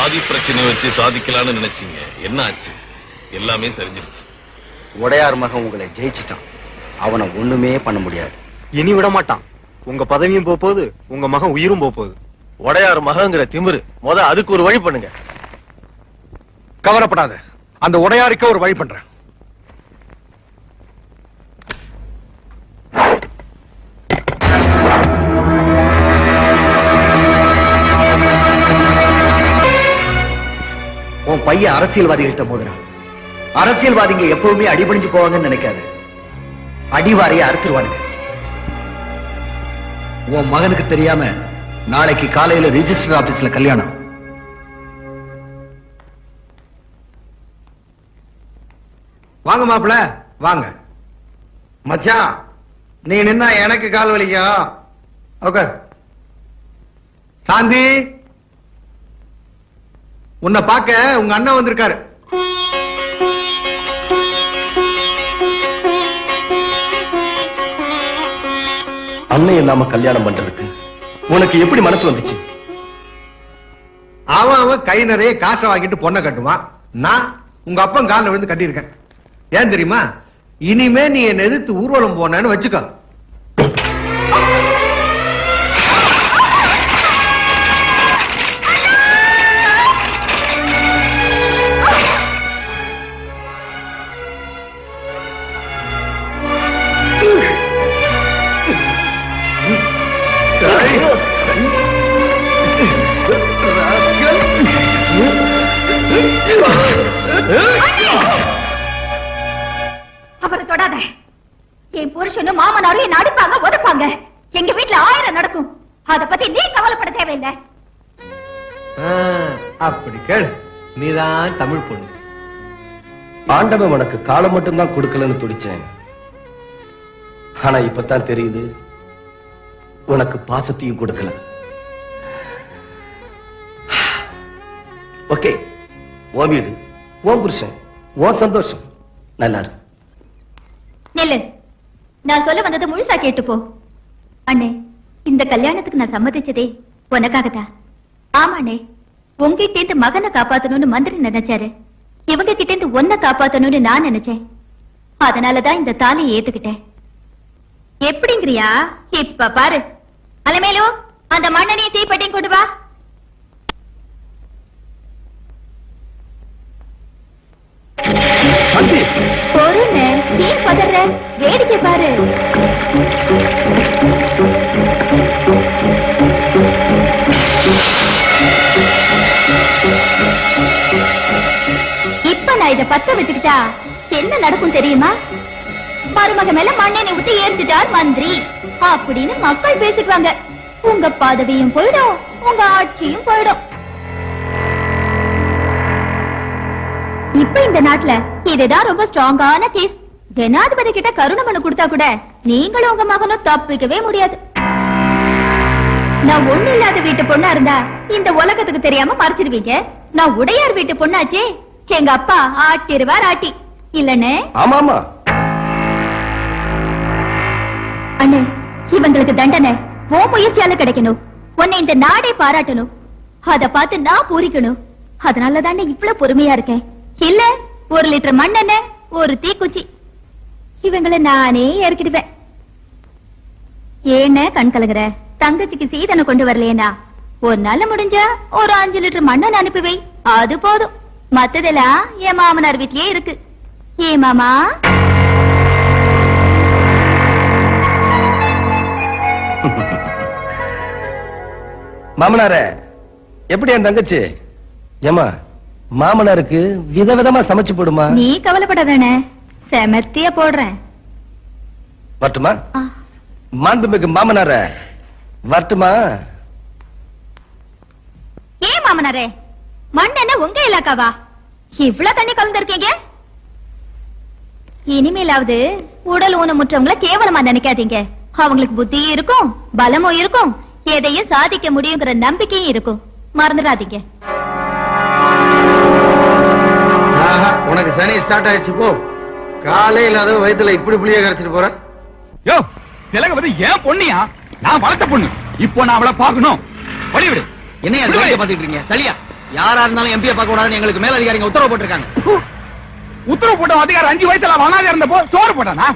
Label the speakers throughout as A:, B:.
A: சாதி பிரச்சனை வச்சு சாதிக்கலாம்னு நினைச்சீங்க, என்ன ஆச்சு? எல்லாமே சரிஞ்சிருச்சு.
B: உடையார் மகன் உங்களை ஜெயிச்சிட்டான். அவனை ஒண்ணுமே பண்ண முடியாது.
C: இனி விட மாட்டான். உங்க பதவியும் போகுது, உங்க மகன் உயிரும் போகுது.
D: உடையார் மகங்கிற திமிரு, அதுக்கு ஒரு வழி பண்ணுங்க.
C: கவலைப்படாத, அந்த உடையாருக்க ஒரு வழி பண்றேன்.
B: உன் பையன் அரசியல்வாதிகிட்ட மோதுறான். அரசியல்வாதிங்க எப்பவுமே அடிபணிஞ்சு போவாங்கன்னு நினைக்காது. அடிவாரைய அறுத்துருவானுங்க. உன் மகனுக்கு தெரியாம நாளைக்கு காலையில ரிஜிஸ்டர் ஆபீஸ்ல கல்யாணம்.
E: வாங்க மாப்பிள, வாங்க. மச்சான், நீ நின்னா எனக்கு கால் வலிக்கும். ஓகே. சாந்தி, உன்னை பார்க்க உங்க அண்ணன் வந்திருக்காரு.
D: அண்ணன் இல்லாம கல்யாணம் பண்றதுக்கு உனக்கு எப்படி மனசு வந்துச்சு?
E: அவன் கை நிறைய காசை வாங்கிட்டு பொண்ணை கட்டுவான். நான் உங்க அப்பன் காலில் விழுந்து கட்டியிருக்கேன். ஏன் தெரியுமா? இனிமே நீ என்னை எதிர்த்து ஊர்வலம் போனேன்னு வச்சுக்கோ.
F: அவரை தொடாத. என் புருஷனும் மாமனாரும் என்ன அடிப்பாங்க, உதப்பாங்க. எங்க வீட்டுல 1000 நடக்கும். அத பத்தி நீ கவலைப்பட தேவையில்லை.
E: அப்படி கேளு, நீதான் தமிழ் பொண்ணு.
D: ஆண்டவன் உனக்கு காலம் மட்டும்தான் கொடுக்கலன்னு துடிச்சேன். ஆனா இப்பதான் தெரியுது, உனக்கு பாசத்தையும் கொடுக்கல. ஓகே, ஓ வீடு, ஓ புருஷன், ஓ சந்தோஷம். நல்லா இருக்கு.
F: நெல்லு, நான் சொல்ல வந்தது முழுசா கேட்டு போ. அண்ணே, இந்த கல்யாணத்துக்கு நான் சம்மதிச்சதே உனக்காகத்தான். ஆமாண்ணே, உங்ககிட்ட இருந்து மகனை காப்பாத்தணும்னு மந்திரி நினைச்சாரு. இவங்க கிட்ட இருந்து ஒன்ன காப்பாத்தணும்னு நான் நினைச்சேன். அதனாலதான் இந்த தாலியை ஏத்துக்கிட்டேன். எப்படிங்கிறியா? இப்ப பாரு. அலமேலு, அந்த மண்ணனையும் தீப்பெட்டியும் கொண்டு வா. பொறுங்க, நீ பதற, வேடிக்கை பாரு. இப்ப நான் இத பத்த வச்சுக்கிட்டா என்ன நடக்கும் தெரியுமா? மருமக மேல மண்ணெண்ணெய் ஊத்தி ஏறிச்சிட்டார் மந்திரி அப்படின்னு மக்கள் பேசிக்குவாங்க. உங்க பதவியும் போயிடும், உங்க ஆட்சியும் போயிடும். இப்ப இந்த நாட்டுல இதுதான் ரொம்ப ஸ்ட்ராங்கான கேஸ். ஜனாதிபதி கிட்ட கருணை மனு கொடுத்தா கூட நீங்களும் உங்க மகனும் தப்பிக்கவே முடியாது. நான் ஒண்ணு இல்லாத வீட்டு பொண்ணா இருந்தா இந்த உலகத்துக்கு தெரியாம மறைச்சிருவீங்க. நான் உடையார் வீட்டு பொண்ணாச்சே, எங்க அப்பா ஆட்டிருவார் ஆட்டி இல்லன்னு.
D: ஆமாமா
F: அண்ணே, இவங்களுக்கு தண்டனை ஓ முயற்சியால கிடைக்கணும். உன்னை இந்த நாடே பாராட்டணும். அத பார்த்து நான் பூரிக்கணும். அதனாலதானே இவ்வளவு பொறுமையா இருக்கேன். இல்ல 1 லிட்டர் மண்ணெண்ணெய், ஒரு தீக்குச்சி, இவங்களை நானே ஏற்கிடுவேன். ஏன கண் கலகுற? தங்கச்சிக்கு சீதனை கொண்டு வரலையா? ஒரு நாள் முடிஞ்சா ஒரு 5 லிட்டர் மண்ணெண்ணெய் அனுப்பி வை, அது போதும். மத்ததெல்லாம் என் மாமனார் வீட்லயே இருக்கு. ஏ மாமா,
D: மாமனார எப்படி என் தங்கச்சி? ஏமா, மாமனாருக்கு விதவிதமா சமைச்சு போடுமா.
F: நீ கவலைப்படாதானே, செமத்தியா போடுறேன்.
D: வரட்டுமா? மாண்புமிகு மாமனார வரட்டுமா?
F: ஏன் மாமனாரே, மண்ணெண்ண உங்க இலாக்காவா? இவ்வளவு தண்ணி கலந்துருக்கீங்க. இனிமேலாவது உடல் ஊனமுற்றவங்களை கேவலமா நினைக்காதீங்க. அவங்களுக்கு புத்தியும் இருக்கும், பலமும் இருக்கும், எதையும் சாதிக்க முடியுங்கிற நம்பிக்கையும் இருக்கும். மறந்துடாதீங்க.
E: உனக்கு சனி ஸ்டார்ட் ஆயிடுச்சு. போ, காலையில அதுவும் வயிற்றுல இப்படி புளிய கரைச்சிட்டு போற.
C: யோ, திலகவதி ஏன் பொண்ணியா? நான் வளர்த்த பொண்ணு. இப்போ நான் அவளை பார்க்கணும். வழிவிடு.
B: என்னையா பாத்துட்டு இருக்கீங்க? தலியா
G: யாரா இருந்தாலும் எம்பியை பார்க்க கூடாதுன்னு எங்களுக்கு மேலதிகாரிங்க உத்தரவு போட்டிருக்காங்க.
H: உத்தரவு போட்ட அதிகாரி 5 வயசுல அனாதையா இருந்தப்போ சோறு போட்டானா?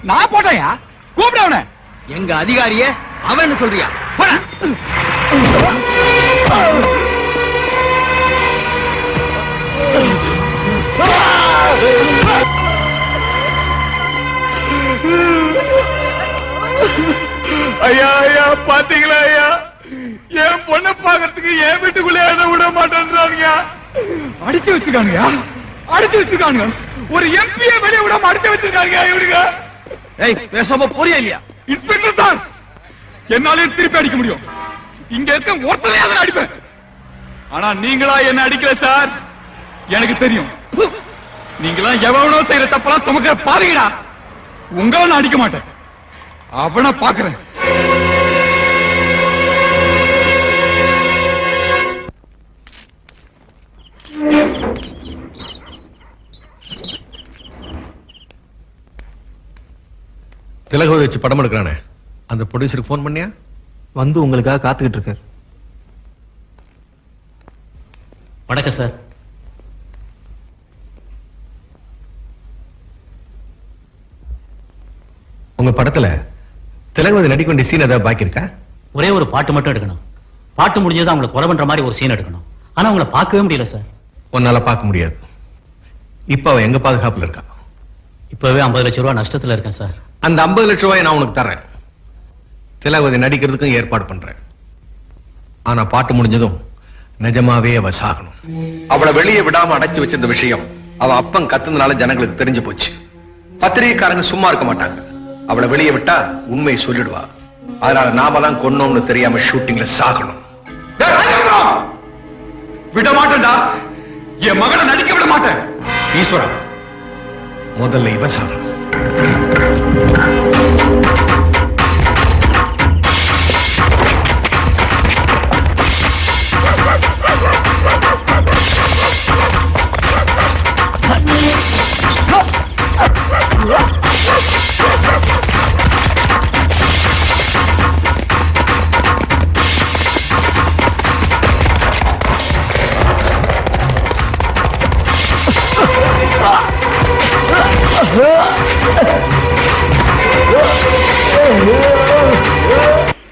H: நான் போட்டேயா? கூப்பிட அவனை.
G: எங்க அதிகாரியே அவன் சொல்றியா? போடா.
H: ஐயா ஐயா பாத்தீங்களா ஐயா, என் பொண்ணை பாக்கிறதுக்கு என் வீட்டுக்குள்ளே விட மாட்டேன்றானுங்க. அடிச்சு வச்சிருக்கானுங்க, அடிச்சு வச்சிருக்கானுங்க. ஒரு எம்பியை வெளியே விடாம அடிச்சு வச்சிருக்காங்க இவனுங்க.
G: ஏய், பேசாம போறியா இல்லையா?
H: இன்ஸ்பெக்டர் சார், என்னாலே திருப்பி அடிக்க முடியும். இங்க இருக்க ஒருத்தரையாவது அடிப்பேன். ஆனா நீங்களா என்ன அடிக்கல சார், எனக்கு தெரியும். நீங்களா எவனோ செய்யற தப்பெல்லாம் சுமக்கிற பாருங்கடா. உங்களை நான் அடிக்க மாட்டேன், அவனை பாக்குறேன்.
E: திலகவதி வச்சு படம் எடுக்கிறானே, அந்த ப்ரொடியூசருக்கு போன் பண்ணியா?
C: வந்து உங்களுக்காக காத்துக்கிட்டு இருக்காரு.
G: வணக்கம் சார்.
E: உங்க படத்துல திலகவதி நடிக்க வேண்டிய சீன் ஏதாவது பாக்கி இருக்கா?
G: ஒரே ஒரு பாட்டு மட்டும் எடுக்கணும். பாட்டு முடிஞ்சது அவங்களை கொலை பண்ற மாதிரி ஒரு சீன் எடுக்கணும். ஆனா அவங்களை பார்க்கவே முடியல சார்.
E: உன்னால பார்க்க முடியாது. இப்ப அவ எங்க பாதுகாப்புல இருக்கா?
G: இப்பவே 50 லட்சம் ரூபாய் நஷ்டத்துல இருக்கேன் சார்.
E: அந்த 50 லட்சம் ரூபாய் நான் உனக்கு தர்றேன். திலகவதி நடிக்கிறதுக்கும் ஏற்பாடு பண்றேன். ஆனா பாட்டு முடிஞ்சதும் நிஜமாவே அவ சாகணும். அவளை வெளியே விடாம அடைச்சு வச்சிருந்த விஷயம் அவ அப்பன் கத்துனால ஜனங்களுக்கு தெரிஞ்சு போச்சு. பத்திரிகைக்காரங்க சும்மா இருக்க மாட்டாங்க. அவளை வெளியே விட்டா உண்மையை சொல்லிடுவா. அதனால நாம தான் கொன்னோம்னு தெரியாம ஷூட்டிங்ல சாகணும்.
H: விட மாட்டேன்டா, என் மகளை நடிக்க விட மாட்டேன்.
E: ஈஸ்வரா, முதல்ல இவ சாகணும்.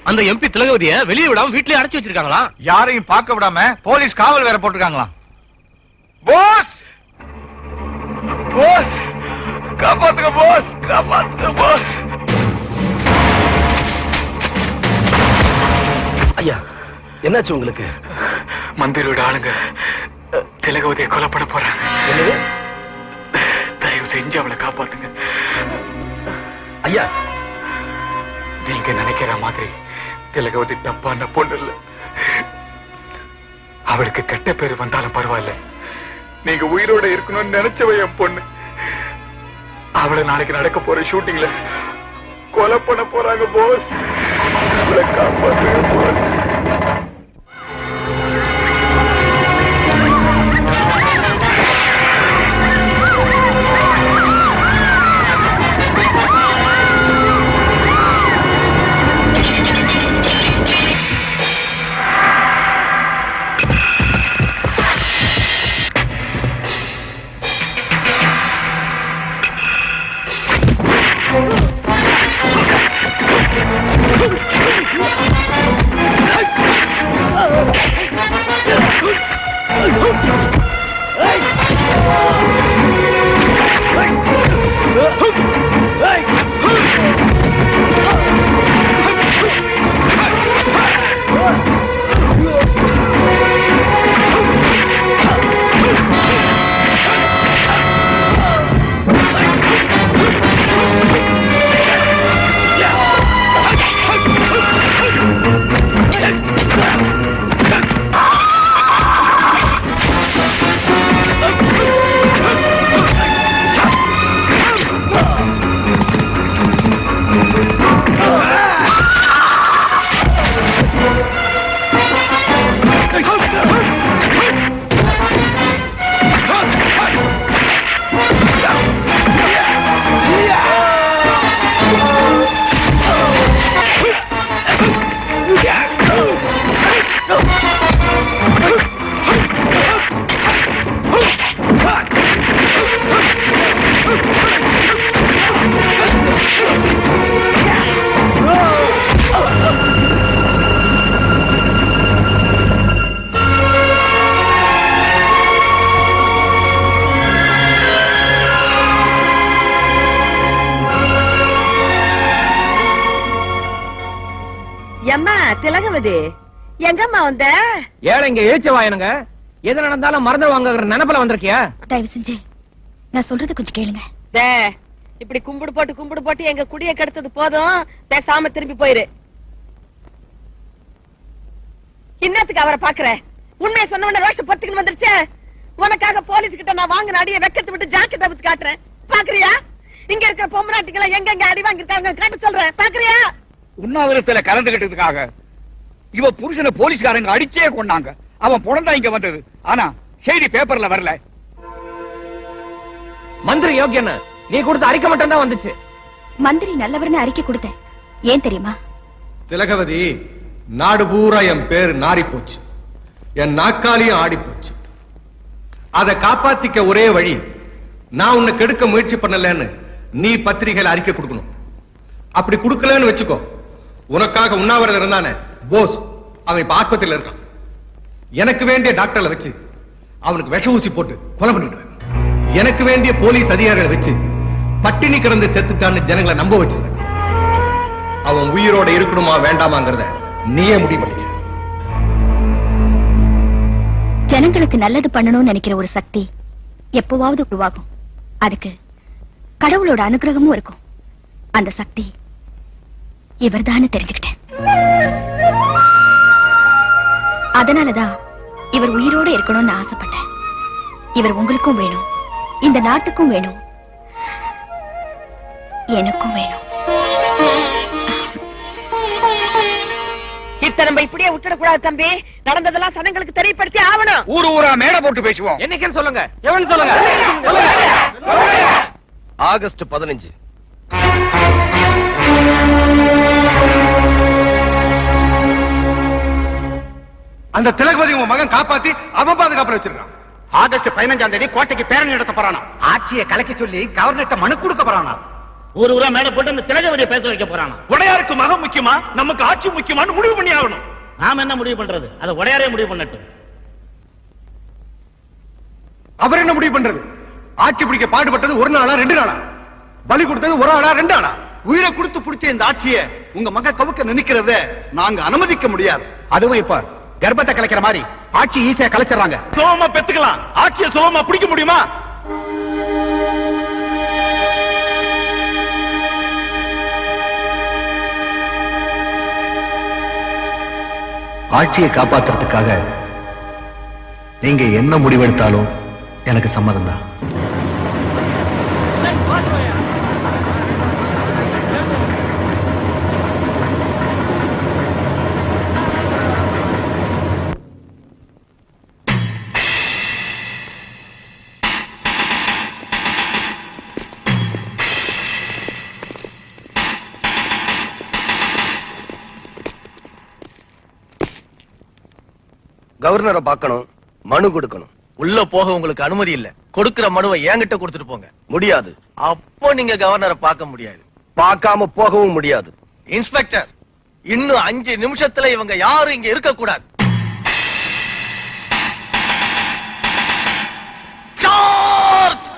G: அந்த எம்பி திலகவதியை வெளியே விடாம வீட்லயே அடைச்சு வச்சிருக்காங்களா?
H: யாரையும் பார்க்க விடாம போலீஸ் காவல் வேற போட்டிருக்காங்களா? போஸ், போஸ், காப்பாத்துங்க போஸ், காப்பாத்துங்க போஸ்.
D: ஐயா, என்னாச்சு உங்களுக்கு?
H: மந்திரோட ஆளுங்க திலகவதியை கொலை பண்ண போறாங்க.
D: என்னது?
H: தயவு செஞ்சு அவளை காப்பாத்துங்க.
D: ஐயா,
H: நீங்க நினைக்கிற மாதிரி திலகவதி தப்பான பொண்ணு இல்ல. அவளுக்கு கெட்ட பேரு வந்தாலும் பரவாயில்ல. நீங்க உயிரோட இருக்கணும்னு நினைச்சவ என் பொண்ணு. அவளை நாளைக்கு நடக்க போற ஷூட்டிங்ல கொலை பண்ண போறாங்க போஸ். அவளை காப்பாத்துங்க போஸ்.
I: திலகவதி எங்கம்மா வந்த?
D: ஏழை இங்க எழுச்சி வாயனுங்க. எது நடந்தாலும் மறந்து வாங்குற நினைப்புல வந்திருக்கியா?
F: தயவு செஞ்சு நான் சொல்றது கொஞ்சம் கேளுங்க.
I: இப்படி கும்பிடு போட்டு எங்க குடிய கெடுத்தது போதும், பேசாம திரும்பி போயிரு. இன்னத்துக்கு அவரை பாக்குற? உண்மையை சொன்ன உடனே ரோஷம் பொத்துக்கு வந்துருச்சு. உனக்காக போலீஸ் கிட்ட நான் வாங்கின அடியை வெக்கத்தை விட்டு ஜாக்கெட் அவுத்து காட்டுறேன், பாக்குறியா? இங்க இருக்கிற பொம்மநாட்டுகளை எங்க அடி வாங்கிருக்காங்க காட்ட சொல்றேன், பாக்குறியா?
H: உண்ணாவிரத்துல கலந்துகிட்டதுக்காக இவ புருஷனை போலீஸ்காரங்க அடிச்சே கொண்டாங்க. அவன் புடந்தா இங்க வந்தது, ஆனா செய்தி பேப்பர்ல வரல.
D: மந்திரி யோகியன், நீ கொடுத்த அறிக்கை மட்டும் தான் வந்துச்சு.
F: மந்திரி நல்லவர்னு அறிக்கை கொடுத்தேன். ஏன் தெரியுமா?
E: திலகவதி, நாடு பூரா என் பேர் நாரி போச்சு, என் நாக்காலியும் ஆடி போச்சு. அதை காப்பாத்திக்க ஒரே வழி, நான் உன்னை கெடுக்க முயற்சி பண்ணலன்னு நீ பத்திரிகையில அறிக்கை கொடுக்கணும். அப்படி கொடுக்கலன்னு வச்சுக்கோ, உனக்காக உண்ணாவிரதம் இருந்தானே போஸ், அவன் இப்ப ஆஸ்பத்திரியில இருக்கான். எனக்கு வேண்டிய டாக்டர்ல வச்சு அவனுக்கு விஷ ஊசி போட்டு கொலை பண்ணிடுவேன். எனக்கு வேண்டிய போலீஸ் அதிகாரிகளை வச்சு பட்டினி கிடந்து செத்துட்டான்னு ஜனங்களை நம்ப வச்சிருவேன். அவன் உயிரோட இருக்கணுமா வேண்டாமாங்கிறத நீயே முடிவு பண்ணிக்க.
F: ஜனங்களுக்கு நல்லது பண்ணணும்னு நினைக்கிற ஒரு சக்தி எப்பவாவது உருவாகும். அதுக்கு கடவுளோட அனுகிரகமும் இருக்கும். அந்த சக்தி இவர்தான் தெரிஞ்சுக்கிட்டேன். அதனாலதான் இவர் உயிரோட இருக்கணும்னு ஆசைப்பட்டேன். இவர் உங்களுக்கும் வேணும், இந்த நாட்டுக்கும் வேணும், எனக்கும் வேணும்.
I: இத்தனை நம்ம இப்படியே விட்டுடக்கூடாது தம்பி. நடந்ததெல்லாம் சனங்களுக்கு தெரியப்படுத்தி ஆகணும்.
H: ஊரா மேடை போட்டு பேசுவோம்.
D: என்னைக்குன்னு சொல்லுங்க, எவன் சொல்லுங்க.
A: ஆகஸ்ட் 15.
E: அந்த திலகவதி உன் மகன் காப்பாத்தி அவன் பாதுகாப்புல வச்சிருக்கான்.
C: ஆகஸ்ட் 15ஆம் தேதி கோட்டைக்கு பேரணி நடத்த போறானா. ஆட்சியை கலைக்க சொல்லி கவர்னர்ட்ட மனு கொடுக்க போறானா.
G: ஊரா மேடை போட்டு அந்த திலகவதியை பேச வைக்க போறானா.
H: உடையாருக்கு மகம் முக்கியமா, நமக்கு ஆட்சி முக்கியமான்னு முடிவு பண்ணி ஆகணும்.
G: நாம என்ன முடிவு பண்றது? அதை உடையாரே முடிவு பண்ணட்டும்.
E: அவர் என்ன முடிவு பண்றது? ஆட்சி பிடிக்க பாடுபட்டது ஒரு நாளா 2 நாளா? பலி கொடுத்தது ஒரு ஆளா 2 ஆளா?
J: உயிரை கொடுத்து பிடிச்ச இந்த ஆட்சியை உங்க மக கவுக்க நினைக்கிறத நாங்க அனுமதிக்க முடியாது.
C: அதுவும் இப்ப கர்ப்பத்தை கலைக்கிற மாதிரி ஆட்சி ஈஸியா கலைச்சிடறாங்க.
H: சுலபமா பெத்துக்கலாம், ஆட்சியை சுலபமா பிடிக்க முடியுமா?
B: ஆட்சியை காப்பாத்துறதுக்காக நீங்க என்ன முடிவெடுத்தாலும் எனக்கு சம்மதம் தான்.
D: கவர்னரை பார்க்கணும், மனு கொடுக்கணும்.
A: உள்ள போக உங்களுக்கு அனுமதி இல்ல. கொடுக்கிற மனுவை என்கிட்ட கொடுத்துட்டு போங்க.
D: முடியாது.
A: அப்போ நீங்க கவர்னரை பார்க்க முடியாது.
D: பார்க்காம போகவும் முடியாது.
A: இன்ஸ்பெக்டர், இன்னும் 5 நிமிஷத்துல இவங்க யாரும் இங்க இருக்க கூடாது. சார்ஜ்!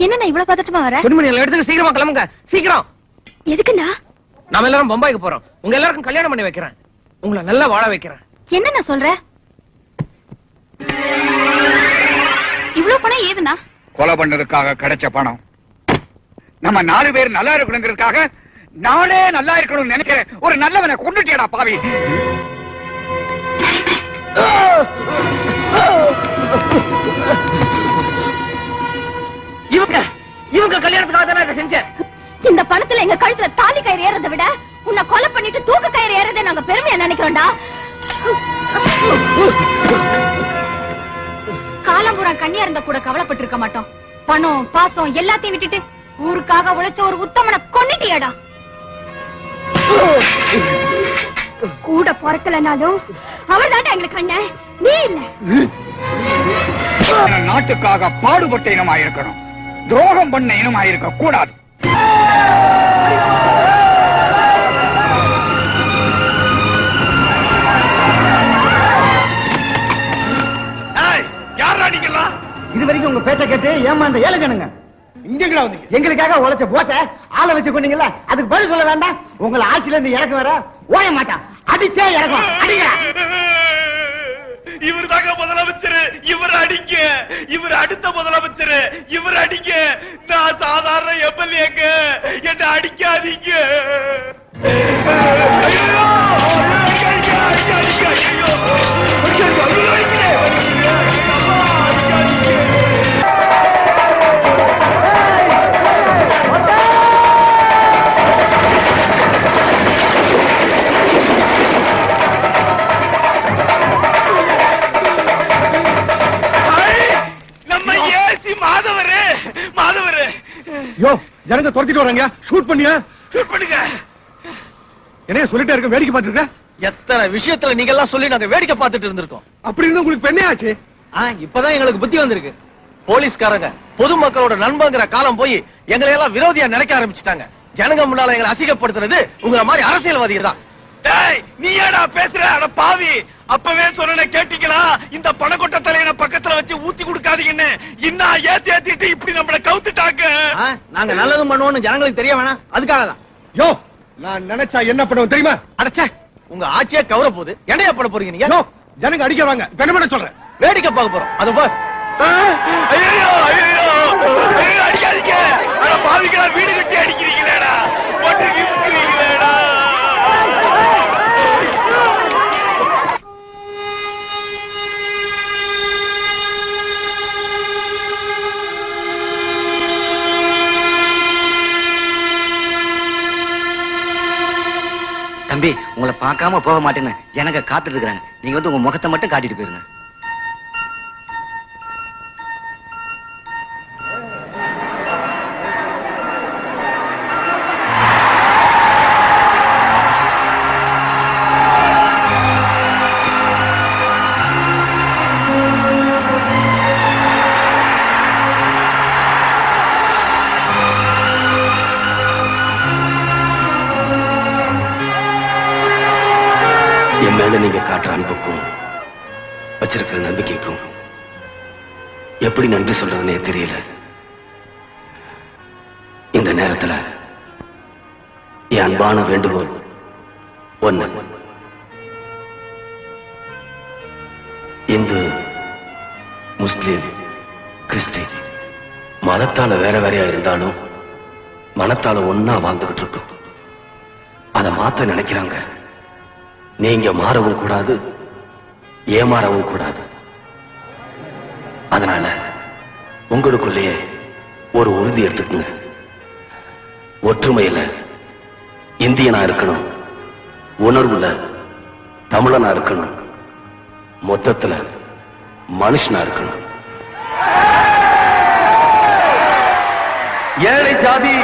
F: என்ன இவ்வளவு பதட்டமா வர?
D: துணிமணி எல்லாம் எடுத்து சீக்கிரமா கிளம்புங்க, சீக்கிரம்.
F: எதுக்குண்ணா?
D: நாம எல்லாரும் பம்பாய்க்கு போறோம். உங்க எல்லாருக்கும் கல்யாணம் பண்ணி வைக்கிறேன். உங்களை நல்லா வாழ வைக்கிறேன்.
F: என்ன நான் சொல்ற? இவ்வளவு பணம் ஏதுண்ணா?
C: கொலை பண்ணதுக்காக கிடைச்ச பணம். நம்ம 4 பேர் நல்லா இருக்கணுங்கிறதுக்காக நானே நல்லா இருக்கணும்னு நினைக்கிறேன். ஒரு நல்லவனை கொண்டுட்டியடா பாவி.
D: இவங்க கல்யாணத்துக்காக தானே இதை செஞ்சேன்.
F: இந்த பணத்துல எங்க கழுத்துல தாலி கயிறு ஏறதை விட உன்னை கொலை பண்ணிட்டு தூக்க கயிறு ஏறதை நாங்க பெருமையா நினைக்கிறோம்டா. காலம்புறம் கண்ணியா இருந்த கூட கவலைப்பட்டு இருக்க மாட்டோம். பணம் பாசம் எல்லாத்தையும் விட்டுட்டு ஊருக்காக உழைச்ச ஒரு உத்தமனை கொன்னுட்டியாடா. கூட பிறக்கலனாலும் அவர் தாண்டா எங்களுக்கு அண்ணன், நீ இல்ல.
C: நாட்டுக்காக பாடுபட்ட இனமா இருக்கணும், துரோகம் பண்ண இனமா இருக்க கூடாது. யாரா நீங்களா?
B: இது வரைக்கும் உங்க பேச்ச கேட்டு ஏமாந்த ஏழை ஜனங்க
C: இங்கங்களா வந்தீங்க?
B: எங்களுக்காக உழைச்ச போட்ட ஆளை வச்சு கொண்டீங்கல்ல, அதுக்கு பதில் சொல்ல வேண்டாம். உங்களை ஆட்சியில இருந்து இறக்க வர ஓய மாட்டான், அடிச்சே இறக்கும். அடிக்கிறா.
H: இவர் தாங்க முதலமைச்சர், இவர் அடிக்க, இவர் அடுத்த முதலமைச்சர், இவர் அடிக்க. நான் சாதாரண எம்எல்ஏங்க, என்ன அடிக்காதீங்க.
E: ஜனங்க துரத்திட்டு வராங்க. ஷூட் பண்ணியா?
H: ஷூட் பண்ணுங்க.
E: என்ன சொல்லிட்டே இருக்க, வேடிக்கை பார்த்துட்டு இருக்க?
D: எத்தனை விஷயத்துல நீங்க எல்லாம் சொல்லி நாங்க வேடிக்கை பார்த்துட்டு இருந்திருக்கோம்.
E: அப்படி இருந்து உங்களுக்கு பெண்ணே ஆச்சு.
D: இப்பதான் எங்களுக்கு புத்தி வந்திருக்கு. போலீஸ்காரங்க பொதுமக்களோட நண்பங்கிற காலம் போய் எங்களை எல்லாம் விரோதியா நினைக்க ஆரம்பிச்சுட்டாங்க. ஜனங்க முன்னால எங்களை அசிங்கப்படுத்துறது உங்களை மாதிரி அரசியல்வாதிகள் தான்.
H: டேய், நீ ஏடா பேசுற? அட பாவி, அப்பவே சொன்ன கேட்டீங்களா? இந்த பணக்கொட்ட தலையனை பக்கத்துல வச்சு ஊத்தி கொடுக்காதீங்கன்னு. இன்னும் ஏத்திட்டு இப்படி நம்மள கவுத்துட்டாங்க.
D: நாங்க நல்லதும் பண்ணுவோம்னு ஜனங்களுக்கு தெரிய வேணாம், அதுக்காக தான்.
E: யோ, நான் நினைச்சா என்ன பண்ணுவோம் தெரியுமா?
D: அடச்சே, உங்க ஆட்சியே கவர போகுது, என்னையா பண்ண போறீங்க நீங்க?
E: ஜனங்க அடிக்கிறாங்க, என்ன பண்ண சொல்றேன்?
D: வேடிக்கை பார்க்க போறோம். அது போ.
H: ஐயோ அடிக்காதீங்க. அட பாவிகளா, வீடு கட்டி அடிக்கிறீங்களேடா, போட்டு விட்டுறீங்களேடா.
B: தம்பி, உங்களை பார்க்காம போக மாட்டேன்னு ஜனங்க காத்துட்டு இருக்காங்க. நீங்க வந்து உங்க முகத்தை மட்டும் காட்டிட்டு போயிருங்க.
D: என் மேல நீங்க காட்டுற அன்புக்கும் வச்சிருக்கிற நம்பிக்கைக்கும் எப்படி நன்றி சொல்றதுன்னே தெரியல. இந்த நேரத்துல என் அன்பான வேண்டுகோள் ஒண்ணு. இந்து, முஸ்லிம், கிறிஸ்டின் மதத்தால வேற வேறையா இருந்தாலும் மனத்தால ஒன்னா வாழ்ந்துகிட்டு இருக்கோம். அதை மாத்த நினைக்கிறாங்க. நீங்க மாறவும் கூடாது, ஏமாறவும் கூடாது. அதனால உங்களுக்குள்ளேயே ஒரு உறுதி எடுத்துக்கங்க. ஒற்றுமையில இந்தியனா இருக்கணும், உணர்வுல தமிழனா இருக்கணும், மொத்தத்துல மனுஷனா இருக்கணும்.
B: ஏழை ஜாதி